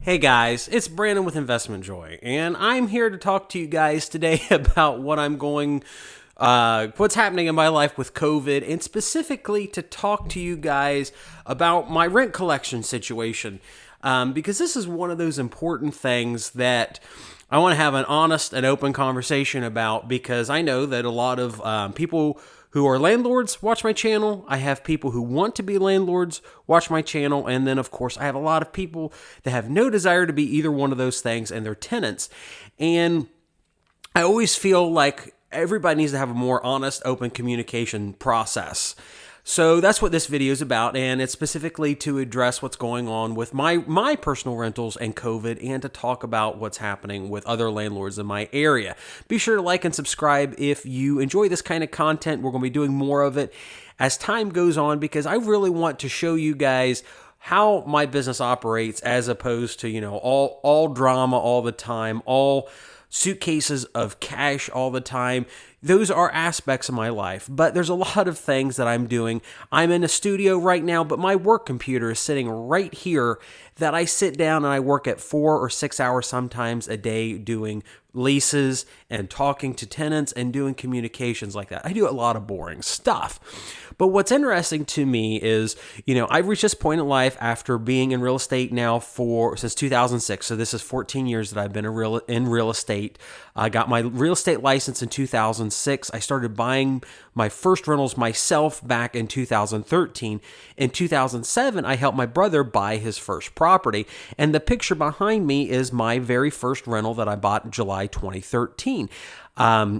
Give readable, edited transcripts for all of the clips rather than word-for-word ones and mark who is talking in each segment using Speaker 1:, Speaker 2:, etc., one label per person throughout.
Speaker 1: Hey guys, it's Brandon with Investment Joy, and I'm here to talk to you guys today about what's happening in my life with COVID, and specifically to talk to you guys about my rent collection situation, because this is one of those important things that I want to have an honest and open conversation about, because I know that a lot of people who are landlords watch my channel. I have people who want to be landlords watch my channel. And then, of course, I have a lot of people that have no desire to be either one of those things, and they're tenants. And I always feel like everybody needs to have a more honest, open communication process. So that's what this video is about, and it's specifically to address what's going on with my personal rentals and COVID, and to talk about what's happening with other landlords in my area. Be sure to like and subscribe if you enjoy this kind of content. We're going to be doing more of it as time goes on, because I really want to show you guys how my business operates, as opposed to, all drama all the time, all suitcases of cash all the time. Those are aspects of my life, but there's a lot of things that I'm doing. I'm in a studio right now, but my work computer is sitting right here, that I sit down and I work at 4 or 6 hours sometimes a day doing leases and talking to tenants and doing communications like that. I do a lot of boring stuff. But what's interesting to me is, I've reached this point in life after being in real estate now since 2006. So this is 14 years that I've been in real estate. I got my real estate license in 2006. I started buying my first rentals myself back in 2013. In 2007, I helped my brother buy his first property. And the picture behind me is my very first rental that I bought in July 2013.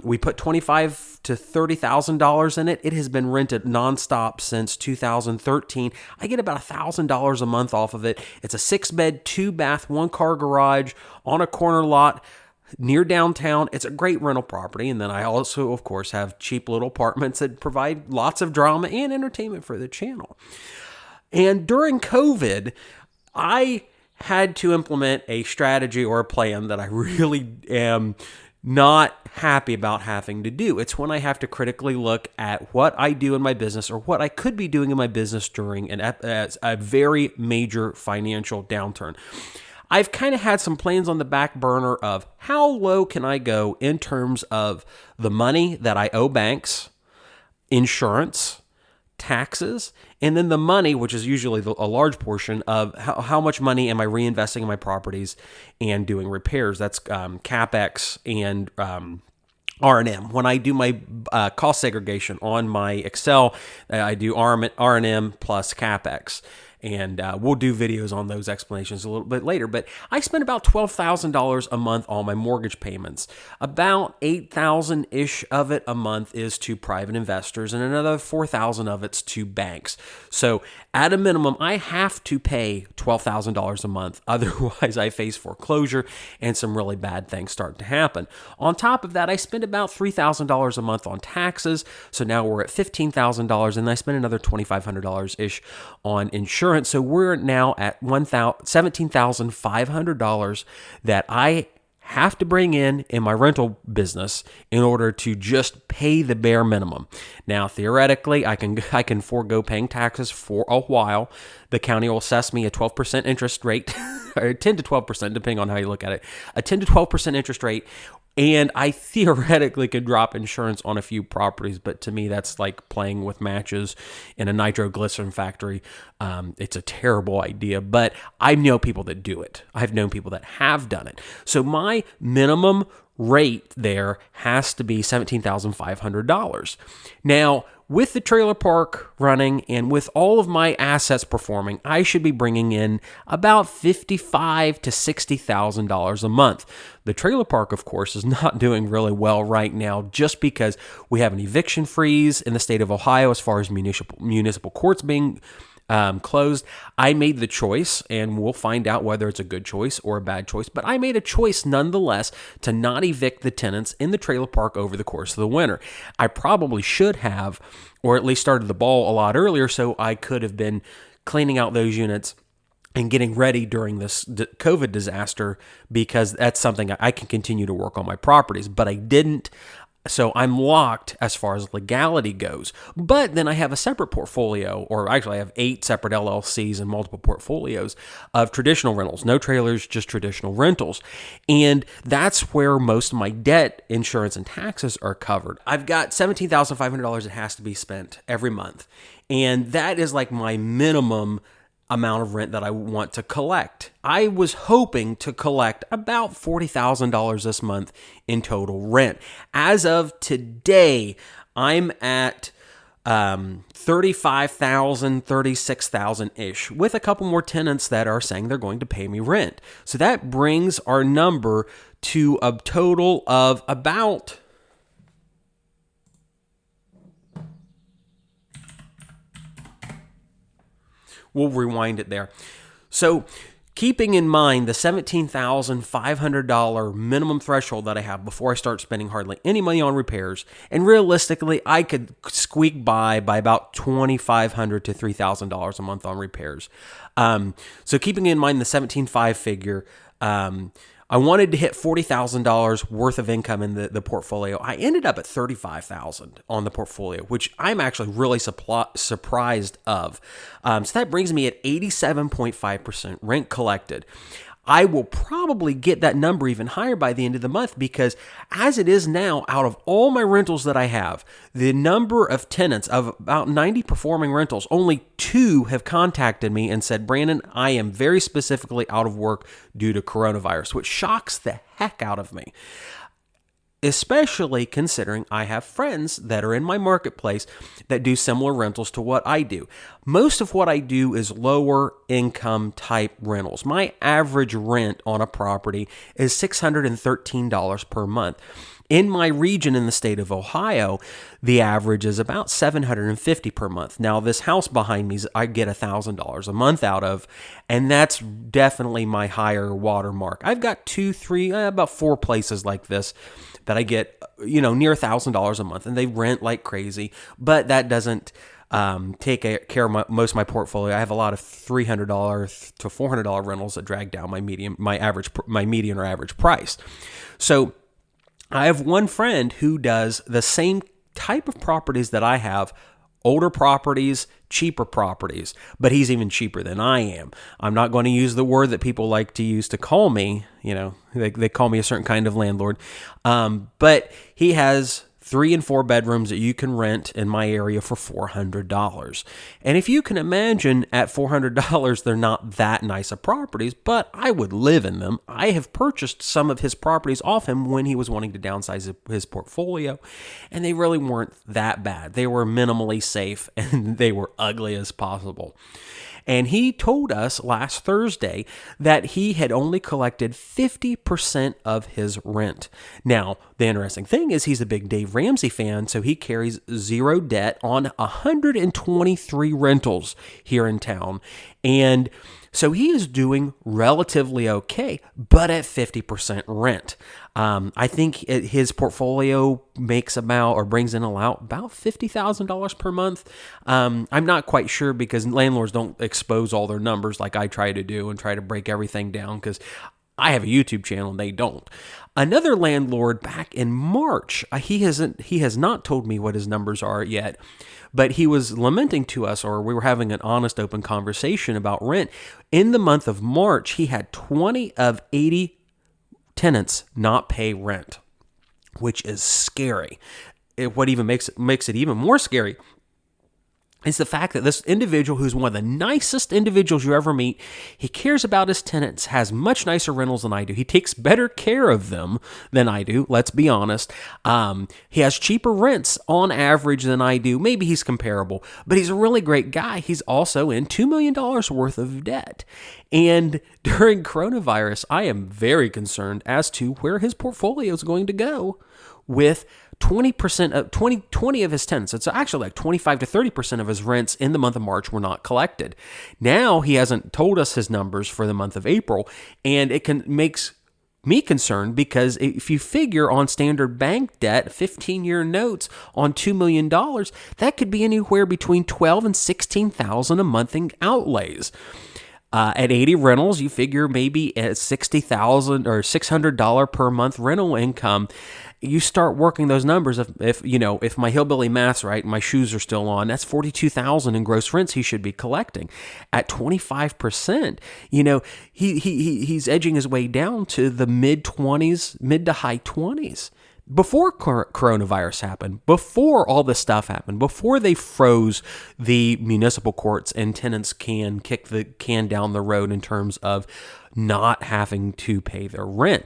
Speaker 1: We put $25,000 to $30,000 in it. It has been rented nonstop since 2013. I get about $1,000 a month off of it. It's a 6-bed, 2-bath, 1-car garage on a corner lot near downtown. It's a great rental property. And then I also, of course, have cheap little apartments that provide lots of drama and entertainment for the channel. And during COVID, I had to implement a strategy or a plan that I really am not happy about having to do. It's when I have to critically look at what I do in my business, or what I could be doing in my business during a very major financial downturn. I've kind of had some plans on the back burner of how low can I go in terms of the money that I owe banks, insurance, taxes, and then the money, which is usually a large portion of how much money am I reinvesting in my properties and doing repairs. That's CapEx and R&M. When I do my cost segregation on my Excel, I do R&M plus CapEx. And we'll do videos on those explanations a little bit later. But I spend about $12,000 a month on my mortgage payments. About $8,000-ish of it a month is to private investors, and another $4,000 of it's to banks. So at a minimum, I have to pay $12,000 a month. Otherwise, I face foreclosure and some really bad things start to happen. On top of that, I spend about $3,000 a month on taxes. So now we're at $15,000, and I spend another $2,500-ish on insurance. So we're now at $17,500 that I have to bring in my rental business in order to just pay the bare minimum. Now, theoretically, I can forego paying taxes for a while. The county will assess me a 12% interest rate, or 10 to 12%, depending on how you look at it, a 10 to 12% interest rate. And I theoretically could drop insurance on a few properties, but to me, that's like playing with matches in a nitroglycerin factory. It's a terrible idea, but I know people that do it. I've known people that have done it. So my minimum rate there has to be $17,500. Now, with the trailer park running and with all of my assets performing, I should be bringing in about $55,000 to $60,000 a month. The trailer park, of course, is not doing really well right now, just because we have an eviction freeze in the state of Ohio as far as municipal courts being closed. I made the choice, and we'll find out whether it's a good choice or a bad choice, but I made a choice nonetheless to not evict the tenants in the trailer park over the course of the winter. I probably should have, or at least started the ball a lot earlier, so I could have been cleaning out those units and getting ready during this COVID disaster, because that's something I can continue to work on my properties, but I didn't. So I'm locked as far as legality goes. But then I have a separate portfolio, or actually I have 8 separate LLCs and multiple portfolios of traditional rentals. No trailers, just traditional rentals. And that's where most of my debt, insurance, and taxes are covered. I've got $17,500 that has to be spent every month. And that is like my minimum amount of rent that I want to collect. I was hoping to collect about $40,000 this month in total rent. As of today, I'm at 35,000, 36,000-ish, with a couple more tenants that are saying they're going to pay me rent. So that brings our number to a total of about we'll rewind it there. So keeping in mind the $17,500 minimum threshold that I have before I start spending hardly any money on repairs, and realistically, I could squeak by about $2,500 to $3,000 a month on repairs. So keeping in mind the $17,500 figure, I wanted to hit $40,000 worth of income in the portfolio. I ended up at $35,000 on the portfolio, which I'm actually really surprised of. So that brings me at 87.5% rent collected. I will probably get that number even higher by the end of the month, because as it is now, out of all my rentals that I have, the number of tenants of about 90 performing rentals, only 2 have contacted me and said, Brandon, I am very specifically out of work due to coronavirus, which shocks the heck out of me. Especially considering I have friends that are in my marketplace that do similar rentals to what I do. Most of what I do is lower income type rentals. My average rent on a property is $613 per month. In my region in the state of Ohio, the average is about $750 per month. Now, this house behind me, I get $1,000 a month out of, and that's definitely my higher watermark. I've got 2, 3, about 4 places like this that I get, near $1,000 a month, and they rent like crazy, but that doesn't take care of most of my portfolio. I have a lot of $300 to $400 rentals that drag down my median or average price. So I have one friend who does the same type of properties that I have, older properties, cheaper properties, but he's even cheaper than I am. I'm not going to use the word that people like to use to call me, they call me a certain kind of landlord, but he has 3 and 4 bedrooms that you can rent in my area for $400. And if you can imagine, at $400, they're not that nice of properties, but I would live in them. I have purchased some of his properties off him when he was wanting to downsize his portfolio, and they really weren't that bad. They were minimally safe, and they were ugly as possible. And he told us last Thursday that he had only collected 50% of his rent. Now, the interesting thing is he's a big Dave Ramsey fan, so he carries 0 debt on 123 rentals here in town. And so he is doing relatively okay, but at 50% rent. I think his portfolio brings in about $50,000 per month. I'm not quite sure, because landlords don't expose all their numbers like I try to do and try to break everything down, because I have a YouTube channel and they don't. Another landlord back in March, he has not told me what his numbers are yet, but he was lamenting to us, or we were having an honest, open conversation about rent. In the month of March, he had 20 of 80 tenants not pay rent, which is scary. What even makes it even more scary is the fact that this individual, who's one of the nicest individuals you ever meet, he cares about his tenants, has much nicer rentals than I do. He takes better care of them than I do, let's be honest. He has cheaper rents on average than I do. Maybe he's comparable, but he's a really great guy. He's also in $2 million worth of debt. And during coronavirus, I am very concerned as to where his portfolio is going to go with 20% of 20 of his tenants. It's actually like 25 to 30% of his rents in the month of March were not collected. Now he hasn't told us his numbers for the month of April, and it makes me concerned, because if you figure on standard bank debt, 15-year notes on $2 million, that could be anywhere between $12,000 and $16,000 a month in outlays. At 80 rentals, you figure maybe at $60,000 or $600 per month rental income. you start working those numbers. If my hillbilly math's right, my shoes are still on, that's $42,000 in gross rents he should be collecting at 25%. He's edging his way down to the mid to high 20s. Before coronavirus happened, before all this stuff happened, before they froze the municipal courts and tenants can kick the can down the road in terms of not having to pay their rent.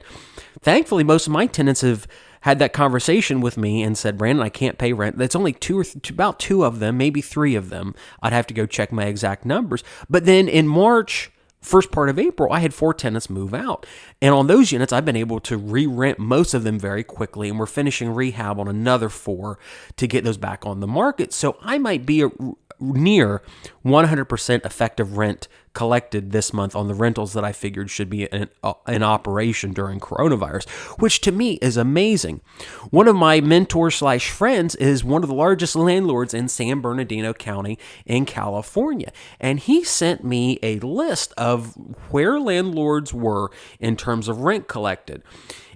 Speaker 1: Thankfully, most of my tenants have had that conversation with me and said, Brandon, I can't pay rent. That's only about two of them, maybe three of them. I'd have to go check my exact numbers. But then in March, first part of April, I had 4 tenants move out. And on those units, I've been able to re-rent most of them very quickly. And we're finishing rehab on another 4 to get those back on the market. So I might be near 100% effective rent collected this month on the rentals that I figured should be in operation during coronavirus, which to me is amazing. One of my mentors/friends is one of the largest landlords in San Bernardino County in California, and he sent me a list of where landlords were in terms of rent collected.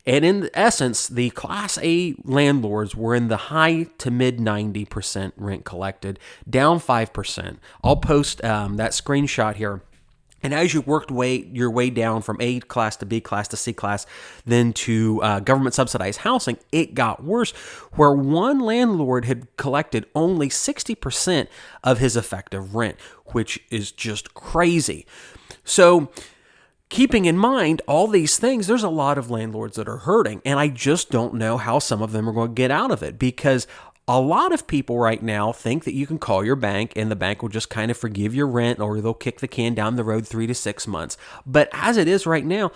Speaker 1: And in essence, the Class A landlords were in the high to mid 90% rent collected, down 5%. I'll post that screenshot here. And as you worked your way down from A class to B class to C class, then to government subsidized housing, it got worse, where one landlord had collected only 60% of his effective rent, which is just crazy. So keeping in mind all these things, there's a lot of landlords that are hurting, and I just don't know how some of them are going to get out of it, because a lot of people right now think that you can call your bank and the bank will just kind of forgive your rent, or they'll kick the can down the road 3 to 6 months. But as it is right now,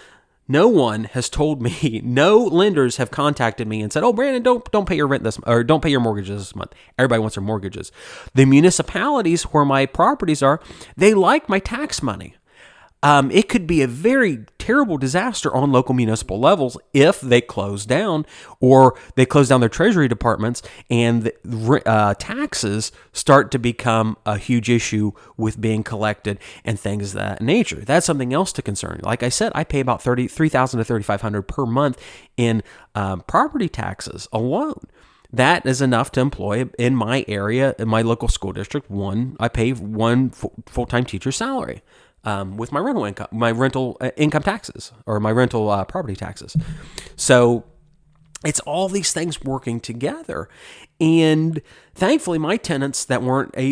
Speaker 1: no one has told me, no lenders have contacted me and said, "Oh, Brandon, don't pay your rent or don't pay your mortgages this month." Everybody wants their mortgages. The municipalities where my properties are, they like my tax money. It could be a very terrible disaster on local municipal levels if they close down, or they close down their treasury departments, and taxes start to become a huge issue with being collected and things of that nature. That's something else to concern. Like I said, I pay about $3,000 to $3,500 per month in property taxes alone. That is enough to employ in my area, in my local school district. I pay one full-time teacher's salary. With my rental income taxes, or my rental property taxes. So it's all these things working together. And thankfully, my tenants that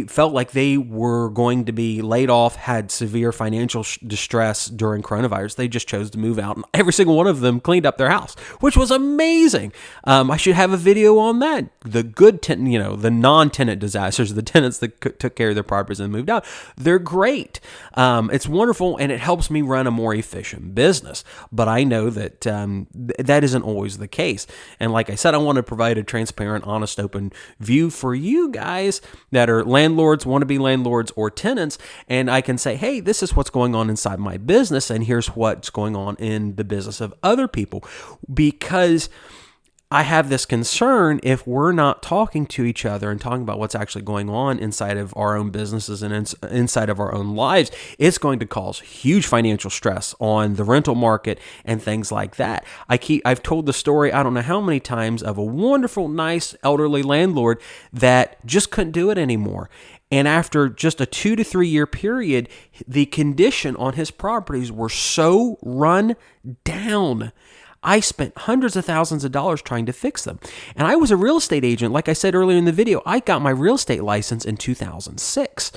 Speaker 1: felt like they were going to be laid off, had severe financial distress during coronavirus. They just chose to move out, and every single one of them cleaned up their house, which was amazing. I should have a video on that. The good tenant, the non-tenant disasters, the tenants that took care of their properties and moved out, they're great. It's wonderful, and it helps me run a more efficient business. But I know that that isn't always the case. And like I said, I want to provide a transparent, honest, open view for you guys that are landlords, want to be landlords or tenants, and I can say, hey, this is what's going on inside my business, and here's what's going on in the business of other people, because I have this concern, if we're not talking to each other and talking about what's actually going on inside of our own businesses and inside of our own lives, it's going to cause huge financial stress on the rental market and things like that. I've told the story, I don't know how many times, of a wonderful, nice, elderly landlord that just couldn't do it anymore. And after just a 2 to 3 year period, the condition on his properties were so run down. I spent hundreds of thousands of dollars trying to fix them. And I was a real estate agent. Like I said earlier in the video, I got my real estate license in 2006.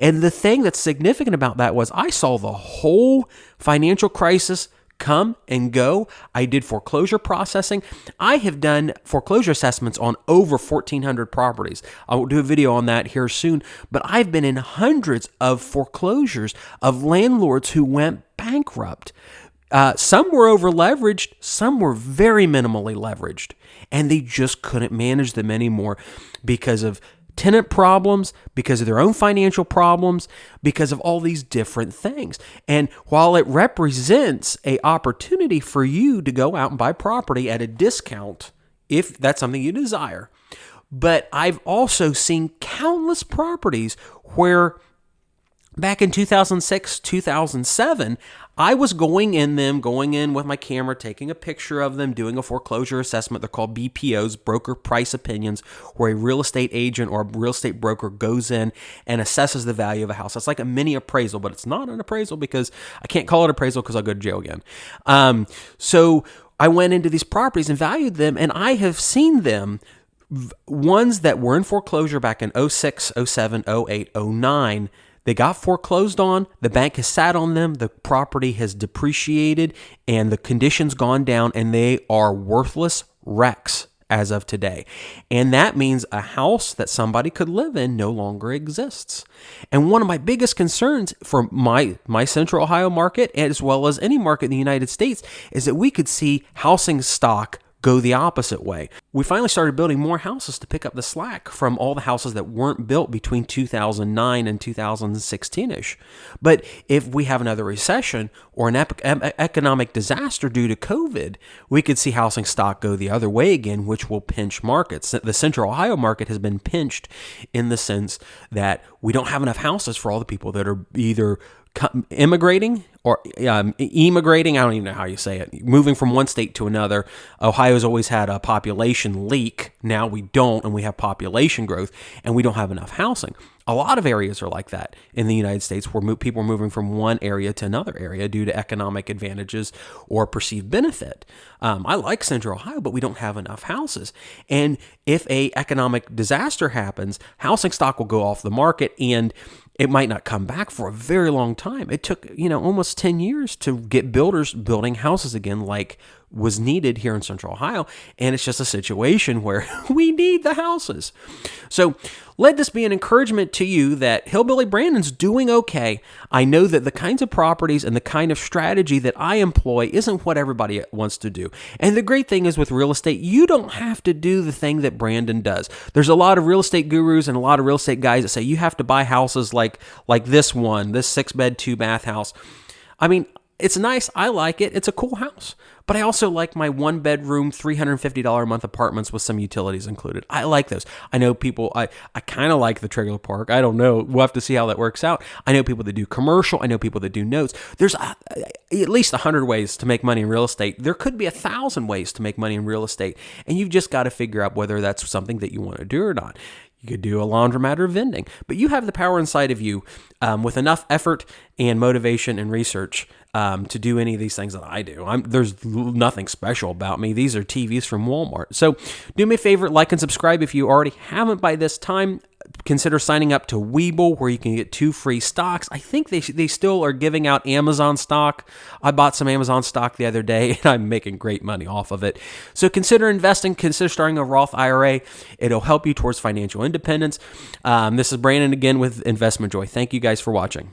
Speaker 1: And the thing that's significant about that was I saw the whole financial crisis come and go. I did foreclosure processing. I have done foreclosure assessments on over 1,400 properties. I will do a video on that here soon. But I've been in hundreds of foreclosures of landlords who went bankrupt. Some were over leveraged, some were very minimally leveraged, and they just couldn't manage them anymore because of tenant problems, because of their own financial problems, because of all these different things. And while it represents an opportunity for you to go out and buy property at a discount, if that's something you desire, but I've also seen countless properties where back in 2006, 2007, I was going in with my camera, taking a picture of them, doing a foreclosure assessment. They're called BPOs, broker price opinions, where a real estate agent or a real estate broker goes in and assesses the value of a house. It's like a mini appraisal, but it's not an appraisal because I can't call it appraisal because I'll go to jail again. So I went into these properties and valued them, and I have seen them, ones that were in foreclosure back in 06, 07, 08, 09. They got foreclosed on, the bank has sat on them, the property has depreciated, and the condition's gone down, and they are worthless wrecks as of today. And that means a house that somebody could live in no longer exists. And one of my biggest concerns for my Central Ohio market, as well as any market in the United States, is that we could see housing stock go the opposite way. We finally started building more houses to pick up the slack from all the houses that weren't built between 2009 and 2016-ish. But if we have another recession or an economic disaster due to COVID, we could see housing stock go the other way again, which will pinch markets. The Central Ohio market has been pinched in the sense that we don't have enough houses for all the people that are either immigrating or emigrating, I don't even know how you say it, moving from one state to another. Ohio's always had a population leak. Now we don't, and we have population growth, and we don't have enough housing. A lot of areas are like that in the United States where people are moving from one area to another area due to economic advantages or perceived benefit. I like Central Ohio, but we don't have enough houses. And if a economic disaster happens, housing stock will go off the market, and it might not come back for a very long time. It took, almost 10 years to get builders building houses again like was needed here in Central Ohio. And it's just a situation where we need the houses. So let this be an encouragement to you that Hillbilly Brandon's doing okay. I know that the kinds of properties and the kind of strategy that I employ isn't what everybody wants to do. And the great thing is with real estate, you don't have to do the thing that Brandon does. There's a lot of real estate gurus and a lot of real estate guys that say you have to buy houses like this 6-bed, 2-bath house. I mean, it's nice. I like it. It's a cool house. But I also like my 1-bedroom, $350 a month apartments with some utilities included. I like those. I know people, I kind of like the trailer park. I don't know. We'll have to see how that works out. I know people that do commercial. I know people that do notes. There's at least 100 ways to make money in real estate. There could be 1,000 ways to make money in real estate. And you've just got to figure out whether that's something that you want to do or not. You could do a laundromat or vending, but you have the power inside of you with enough effort and motivation and research to do any of these things that I do. There's nothing special about me. These are TVs from Walmart. So do me a favor, like and subscribe if you already haven't by this time. Consider signing up to Webull, where you can get 2 free stocks. I think they still are giving out Amazon stock. I bought some Amazon stock the other day, and I'm making great money off of it. So consider investing. Consider starting a Roth IRA. It'll help you towards financial independence. This is Brandon again with Investment Joy. Thank you guys for watching.